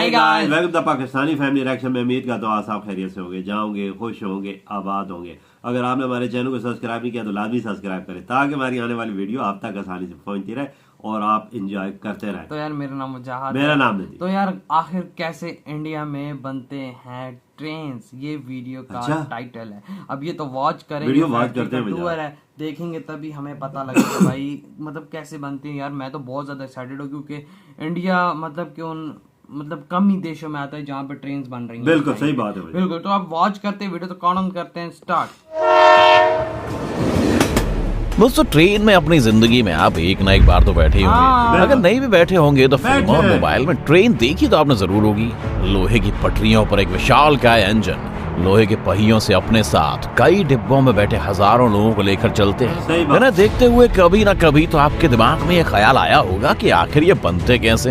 Hi guys, welcome to Pakistani family reaction में। उम्मीद करता हूँ आप सब खैरियत से होंगे, जाओगे, खुश होंगे, आबाद होंगे। अगर आपने हमारे चैनल को सब्सक्राइब नहीं किया तो लाजमी सब्सक्राइब करें ताकि हमारी आने वाली वीडियो आप तक आसानी से पहुंचती रहे और आप एंजॉय करते रहें। तो यार मेरा नाम मुजाहिद, मेरा नाम नहीं। तो यार आखिर कैसे इंडिया में बनते हैं ट्रेन्स, ये वीडियो का टाइटल है। अब ये तो वॉच करेंगे, वीडियो वॉच करते हैं, टूर है, देखेंगे तभी हमें पता लगेगा भाई मतलब कैसे बनती है। यार मैं तो बहुत ज्यादा एक्साइटेड हूँ क्योंकि इंडिया मतलब कम ही देशों में आता है जहाँ पे ट्रेन्स बन रही हैं। बिल्कुल सही बात है भाई। बिल्कुल, तो आप वॉच करते हैं वीडियो, तो कौन करते हैं स्टार्ट। दोस्तों, ट्रेन में अपनी जिंदगी में आप एक ना एक बार तो बैठे ही होंगे। अगर नहीं भी बैठे होंगे तो फिल्म और मोबाइल में ट्रेन देखी तो आपने जरूर होगी। लोहे की पटरियों पर एक विशालकाय इंजन, लोहे के पहियों से अपने साथ कई डिब्बों में बैठे हजारों लोगों को लेकर चलते हैं। इन्हें देखते हुए कभी ना कभी तो आपके दिमाग में ये ख्याल आया होगा कि आखिर ये बनते कैसे,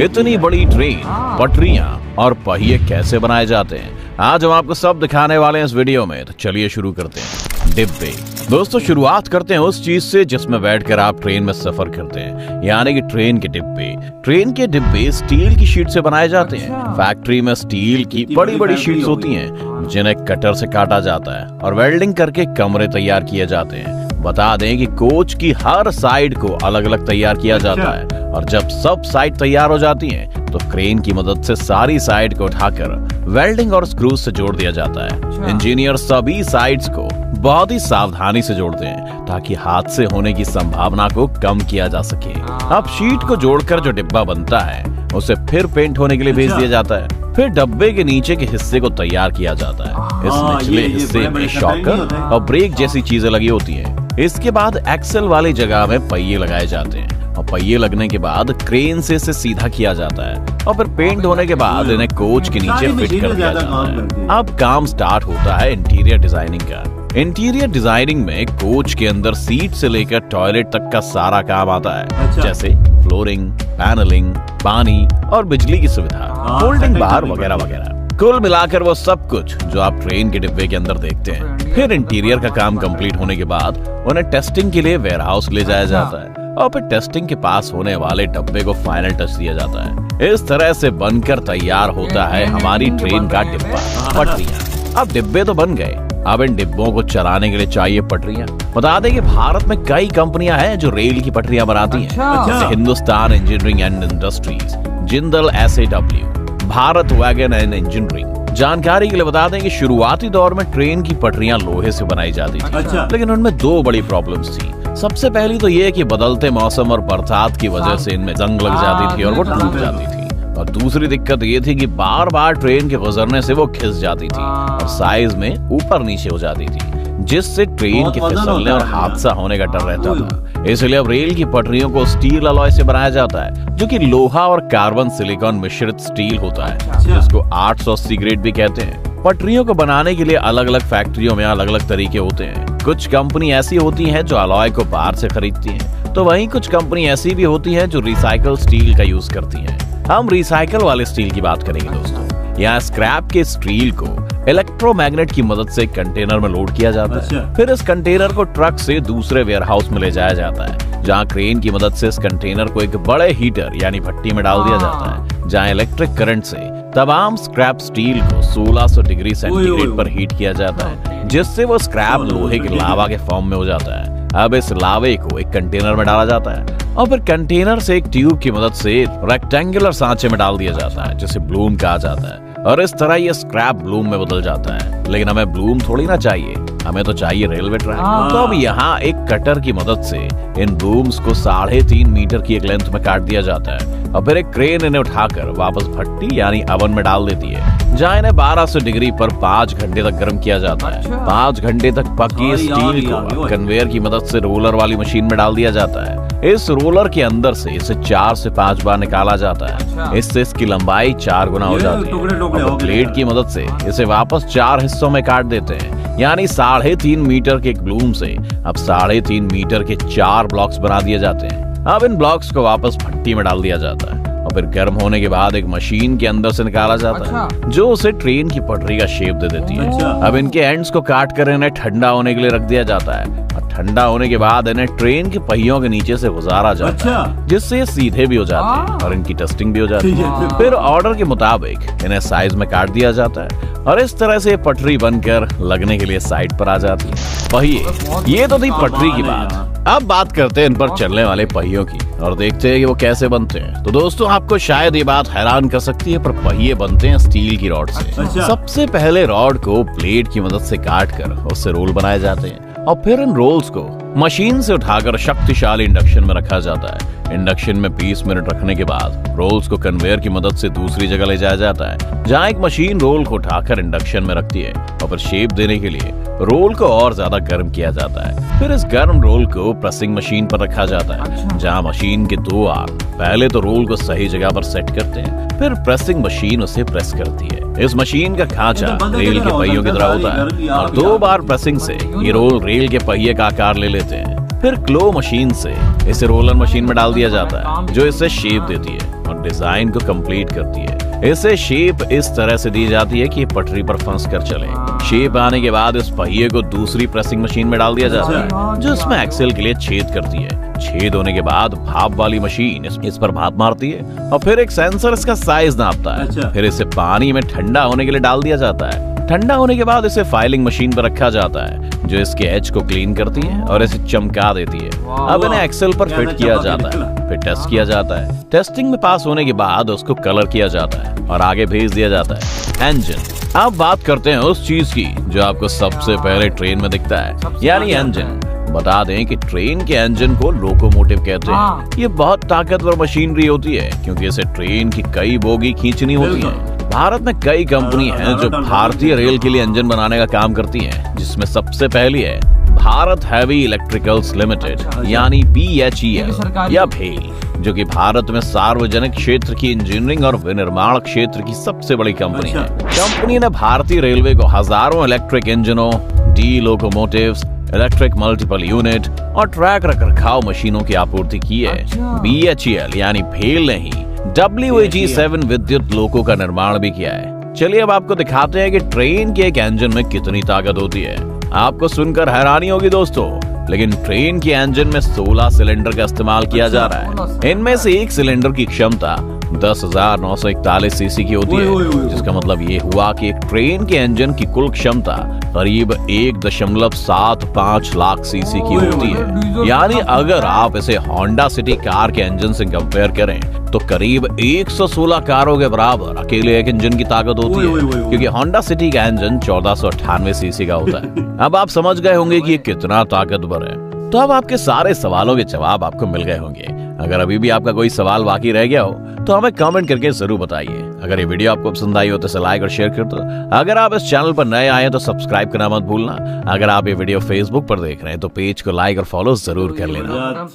इतनी बड़ी ट्रेन, पटरियां और पहिए कैसे बनाए जाते हैं। आज हम आपको सब दिखाने वाले हैं इस वीडियो में, तो चलिए शुरू करते हैं। डिब्बे। दोस्तों, शुरुआत करते हैं उस चीज से जिसमें बैठकर आप ट्रेन में सफर करते हैं, यानी कि ट्रेन के डिब्बे। ट्रेन के डिब्बे स्टील की शीट से बनाए जाते हैं। फैक्ट्री में स्टील की बड़ी बड़ी शीट्स होती हैं जिन्हें कटर से काटा जाता है और वेल्डिंग करके कमरे तैयार किए जाते हैं। बता दें कि कोच की हर साइड को अलग अलग तैयार किया जाता है और जब सब साइड तैयार हो जाती हैं तो क्रेन की मदद से सारी साइड को उठाकर वेल्डिंग और स्क्रूज से जोड़ दिया जाता है। इंजीनियर सभी साइड्स को बहुत ही सावधानी से जोड़ते हैं ताकि हादसे होने की संभावना को कम किया जा सके। अब शीट को जोड़कर जो डिब्बा बनता है उसे फिर पेंट होने के लिए भेज दिया जाता है। फिर डब्बे के नीचे के हिस्से को तैयार किया जाता है। इस निचले हिस्से में शॉकर और ब्रेक जैसी चीजें लगी होती हैं। इसके बाद एक्सेल वाली जगह में पहिए लगाए जाते हैं और पहिए लगने के बाद क्रेन से इसे सीधा किया जाता है और फिर पेंट होने के बाद इन्हें कोच के नीचे फिट कर दिया जाता है। अब काम स्टार्ट होता है इंटीरियर डिजाइनिंग का। इंटीरियर डिजाइनिंग में कोच के अंदर सीट से लेकर टॉयलेट तक का सारा काम आता है, जैसे फ्लोरिंग, पैनलिंग, पानी और बिजली की सुविधा, फोल्डिंग बार वगैरह वगैरह। कुल मिलाकर वो सब कुछ जो आप ट्रेन के डिब्बे के अंदर देखते हैं। फिर इंटीरियर का काम कंप्लीट होने के बाद उन्हें टेस्टिंग के लिए वेयरहाउस ले जाया जाता है और फिर टेस्टिंग के पास होने वाले डब्बे को फाइनल टच दिया जाता है। इस तरह से बनकर तैयार होता है हमारी ट्रेन का डिब्बा, पटरियां। अब डिब्बे तो बन गए, अब इन डिब्बों को चलाने के लिए चाहिए पटरियां। बता दें कि भारत में कई कंपनियां हैं जो रेल की पटरियां बनाती हैं, जैसे Hindustan engineering and industries, Jindal SAW, Bharat wagon and engineering. जानकारी के लिए बता दें कि शुरुआती दौर में ट्रेन की पटरियां लोहे से बनाई जाती थी, लेकिन उनमें दो बड़ी प्रॉब्लम्स थी। सबसे पहली तो ये कि बदलते मौसम और बरसात की वजह से इनमें जंग लग जाती थी और वो टूट जाती थी। और दूसरी दिक्कत ये थी कि बार बार ट्रेन के गुजरने से वो खिस जाती थी और साइज में ऊपर नीचे हो जाती थी, जिससे ट्रेन के फिसलने और हादसा होने का डर रहता था। इसलिए अब रेल की पटरियों को स्टील अलॉय से बनाया जाता है, जो कि लोहा और कार्बन सिलिकॉन मिश्रित स्टील होता है, जिसको 880 ग्रेड भी कहते हैं। पटरियों को बनाने के लिए अलग अलग फैक्ट्रियों में अलग अलग तरीके होते हैं। कुछ कंपनी ऐसी होती हैं जो अलॉय को बाहर से खरीदती हैं, तो वहीं कुछ कंपनी ऐसी भी होती हैं जो रिसाइकल स्टील का यूज करती हैं। हम रिसाइकल वाले स्टील की बात करेंगे दोस्तों। यहाँ स्क्रैप के स्टील को इलेक्ट्रोमैग्नेट की मदद से कंटेनर में लोड किया जाता है। फिर इस कंटेनर को ट्रक से दूसरे वेयरहाउस में ले जाया जाता है, जहाँ क्रेन की मदद से इस कंटेनर को एक बड़े हीटर यानी भट्टी में डाल दिया जाता है, जहाँ इलेक्ट्रिक करंट से तमाम स्क्रैप स्टील को 1600 डिग्री सेंटीग्रेड पर हीट किया जाता है, जिससे वो स्क्रैप लोहे के लावा के फॉर्म में हो जाता है। अब इस लावे को एक कंटेनर में डाला जाता है और फिर कंटेनर से एक ट्यूब की मदद से रेक्टेंगुलर सांचे में डाल दिया जाता है, जिसे ब्लूम कहा जाता है। और इस तरह ये स्क्रैप ब्लूम में बदल जाता है। लेकिन हमें ब्लूम थोड़ी ना चाहिए, हमें तो चाहिए रेलवे ट्रैक। तो अब यहाँ एक कटर की मदद से इन ब्लूम्स को 3.5 मीटर की एक लेंथ में काट दिया जाता है और फिर एक क्रेन इन्हें उठाकर वापस भट्टी यानी ओवन में डाल देती है, जहाँ इन्हें 1200 डिग्री पर 5 घंटे तक गर्म किया जाता है। 5 घंटे तक पकी स्टील को कन्वेयर की मदद से रोलर वाली मशीन में डाल दिया जाता है। इस रोलर के अंदर से इसे 4 से 5 बार निकाला जाता है। इससे इसकी लंबाई 4 गुना हो जाती है। ब्लेड की मदद से इसे वापस 4 हिस्सों में काट देते हैं, यानी 3.5 मीटर के एक ब्लूम से अब 3.5 मीटर के 4 ब्लॉक्स बना दिए जाते हैं। अब इन ब्लॉक्स को वापस भट्टी में डाल दिया जाता है और फिर गर्म होने के बाद एक मशीन के अंदर से निकाला जाता है जो उसे ट्रेन की पटरी का शेप दे देती है। अब इनके एंड्स को काट कर इन्हें ठंडा होने के लिए रख दिया जाता है और ठंडा होने के बाद इन्हें ट्रेन के पहियों के नीचे से गुजारा जाता है जिससे ये सीधे भी हो जाते हैं और इनकी टेस्टिंग भी हो जाती है। फिर ऑर्डर के मुताबिक इन्हें साइज में काट दिया जाता है और इस तरह से पटरी बनकर लगने के लिए साइड पर आ जाती है। पहिए, ये तो थी पटरी की बात। अब बात करते हैं इन पर चलने वाले पहियों की और देखते हैं कि वो कैसे बनते हैं। तो दोस्तों आपको शायद ये बात हैरान कर सकती है पर पहिए बनते हैं स्टील की रॉड से। सबसे पहले रॉड को प्लेट की मदद से काट कर उससे रोल बनाए जाते हैं और फिर इन रोल्स को मशीन से उठाकर शक्तिशाली इंडक्शन में रखा जाता है। इंडक्शन में 20 मिनट रखने के बाद रोल्स को कन्वेयर की मदद से दूसरी जगह ले जाया जाता है जहाँ एक मशीन रोल को उठाकर इंडक्शन में रखती है और फिर शेप देने के लिए रोल को और ज्यादा गर्म किया जाता है। फिर इस गर्म रोल को प्रेसिंग मशीन पर रखा जाता है जहाँ मशीन के 2 आर्म पहले तो रोल को सही जगह पर सेट करते हैं, फिर प्रेसिंग मशीन उसे प्रेस करती है। इस मशीन का खांचा रेल के पहियों की तरह होता है और 2 बार प्रेसिंग से ये रोल रेल के पहिए का आकार ले लेते हैं। फिर क्लो मशीन से इसे रोलर मशीन में डाल दिया जाता है जो इसे शेप देती है और डिजाइन को कंप्लीट करती है। इसे शेप इस तरह से दी जाती है कि पटरी पर फंस कर चले। शेप आने के बाद इस पहिए को दूसरी प्रेसिंग मशीन में डाल दिया जाता है जो इसमें एक्सेल के लिए छेद करती है। छेद होने के बाद भाप वाली मशीन इस पर भाप मारती है और फिर एक सेंसर इसका साइज नापता है। फिर इसे पानी में ठंडा होने के लिए डाल दिया जाता है। ठंडा होने के बाद इसे फाइलिंग मशीन पर रखा जाता है जो इसके एज को क्लीन करती है और इसे चमका देती है। अब इन्हें एक्सेल पर फिट किया जाता है, फिर टेस्ट किया जाता है। टेस्टिंग में पास होने के बाद उसको कलर किया जाता है और आगे भेज दिया जाता है। इंजन। अब बात करते हैं उस चीज की जो आपको सबसे पहले ट्रेन में दिखता है, यानी इंजन। बता दें कि ट्रेन के इंजन को लोकोमोटिव कहते हैं। ये बहुत ताकतवर मशीनरी होती है क्योंकि इसे ट्रेन की कई बोगी खींचनी होती है। भारत में कई कंपनी हैं जो भारतीय रेल के लिए इंजन बनाने का काम करती हैं, जिसमें सबसे पहली है भारत हैवी इलेक्ट्रिकल्स लिमिटेड यानी BHEL या भेल, जो कि भारत में सार्वजनिक क्षेत्र की इंजीनियरिंग और विनिर्माण क्षेत्र की सबसे बड़ी कंपनी है। कंपनी ने भारतीय रेलवे को हजारों इलेक्ट्रिक इंजनों, D locomotives, electric multiple unit और ट्रैक रखरखाव मशीनों की आपूर्ति की है। BHEL यानी भेल ने ही WAG-7 विद्युत लोको का निर्माण भी किया है। चलिए अब आपको दिखाते हैं कि ट्रेन के एक इंजन में कितनी ताकत होती है। आपको सुनकर हैरानी होगी दोस्तों, लेकिन ट्रेन के इंजन में 16 सिलेंडर का इस्तेमाल किया जा रहा है। इनमें से एक सिलेंडर की क्षमता 10,941 सीसी की होती है, जिसका मतलब ये हुआ कि एक ट्रेन के इंजन की कुल क्षमता करीब 1.75 लाख सीसी की होती है। यानी अगर आप इसे होंडा सिटी कार के इंजन से कंपेयर करें तो करीब 116 कारों के बराबर अकेले एक इंजन की ताकत होती है, क्योंकि होंडा सिटी का इंजन 1498 सीसी का होता है। अब आप समझ गए होंगे कि ये कितना ताकतवर है। तो अब आपके सारे सवालों के जवाब आपको मिल गए होंगे। अगर अभी भी आपका कोई सवाल बाकी रह गया हो तो हमें कमेंट करके जरूर बताइए। अगर ये वीडियो आपको पसंद आई हो तो इसे लाइक और शेयर कर दो। अगर आप इस चैनल पर नए आए हैं तो सब्सक्राइब करना मत भूलना। अगर आप ये वीडियो फेसबुक पर देख रहे हैं तो पेज को लाइक और फॉलो जरूर कर लेना।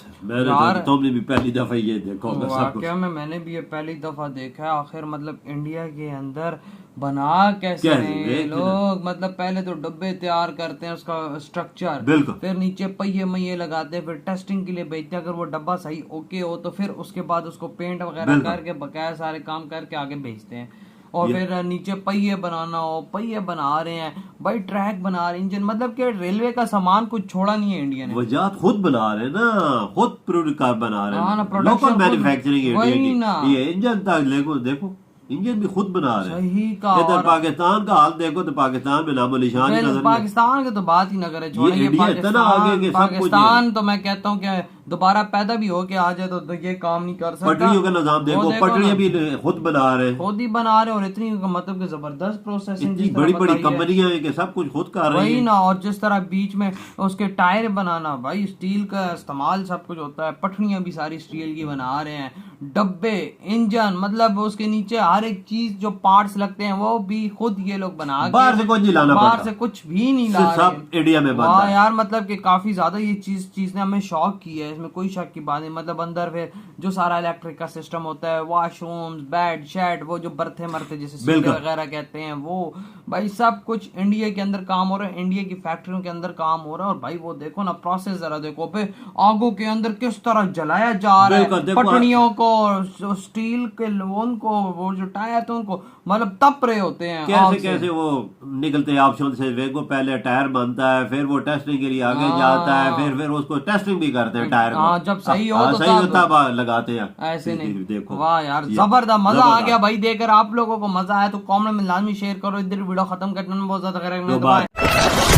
तुमने भी पहली दफा ये देखो, वाकया में मैंने भी ये पहली दफा देखा है। आखिर मतलब इंडिया के अंदर बना कैसे हैं लोग, मतलब पहले तो डब्बे तैयार करते हैं उसका स्ट्रक्चर, फिर नीचे पहिए मइये लगाते हैं, फिर टेस्टिंग के लिए भेजते हैं। अगर वो डब्बा सही ओके हो तो फिर उसके बाद उसको पेंट वगैरह करके बकाया सारे काम करके आगे भेजते हैं। और फिर नीचे पहिए बनाना हो, पहिए बना रहे हैं भाई, ट्रैक बना रहे हैं, इंजन, मतलब कि रेलवे का सामान कुछ छोड़ा नहीं है इंडिया ने। वजात खुद बना रहे हैं ना, खुद प्रोडक्ट बना रहे हैं, लोकल मैन्युफैक्चरिंग। ये इंजन तक देखो इंजन भी खुद बना रहे हैं। सही का। इधर पाकिस्तान का हाल देखो तो पाकिस्तान में नामो निशान ही नजर। पाकिस्तान की तो बात ही न करे, छोड़ेंगे पाकिस्तान तो मैं कहता हूँ कि दोबारा पैदा भी हो के आ जाए तो ये काम नहीं कर सकता। पटरियों का निजाम देखो, पटरियां भी खुद बना रहे हैं, खुद ही बना रहे हैं। और इतनी मतलब कि जबरदस्त प्रोसेसिंग, बड़ी बड़ी कंपनियां हैं कि सब कुछ खुद कर रही है ना। और जिस तरह बीच में उसके टायर बनाना, भाई स्टील का इस्तेमाल सब कुछ होता है। पटरियां भी सारी स्टील की बना रहे हैं, डब्बे, इंजन, मतलब उसके नीचे हर एक चीज जो पार्ट्स लगते हैं वो भी खुद ये लोग बना के, बाहर से कुछ नहीं लाना, बाहर से कुछ भी नहीं ला रहे, सब इंडिया में बनता है। यार मतलब कि काफी ज्यादा ये चीज ने हमें शॉक किया है, इसमें कोई शक की बात नहीं। मतलब अंदर फिर जो सारा इलेक्ट्रिक का सिस्टम होता है, वॉशरूम्स, बेड, शेड, वो जो बर्थे मरते जैसे सीटे वगैरह कहते हैं, वो भाई सब कुछ इंडिया के अंदर काम हो रहा है, इंडिया की फैक्ट्रियों के अंदर काम हो रहा है। और भाई वो देखो ना प्रोसेस जरा देखो, फिर आगों के अंदर किस तरह जलाया जा रहा है पटरियों को, स्टील के उनको वो जो टायर थे उनको मतलब तप रहे होते हैं कैसे कैसे वो निकलते हैं ऑप्शन से। वे को पहले टायर बनता है, फिर वो टेस्टिंग के लिए आगे जाता है, फिर उसको टेस्टिंग भी करते हैं टायर को। जब सही हो तो सही होता लगाते हैं, ऐसे नहीं। देखो वाह यार जबरदस्त, मजा आ गया भाई देखकर। आप लोगों को मजा आया तो कमेंट में लाजमी शेयर करो। इधर वीडियो खत्म करने में बहुत ज्यादा करेंगे।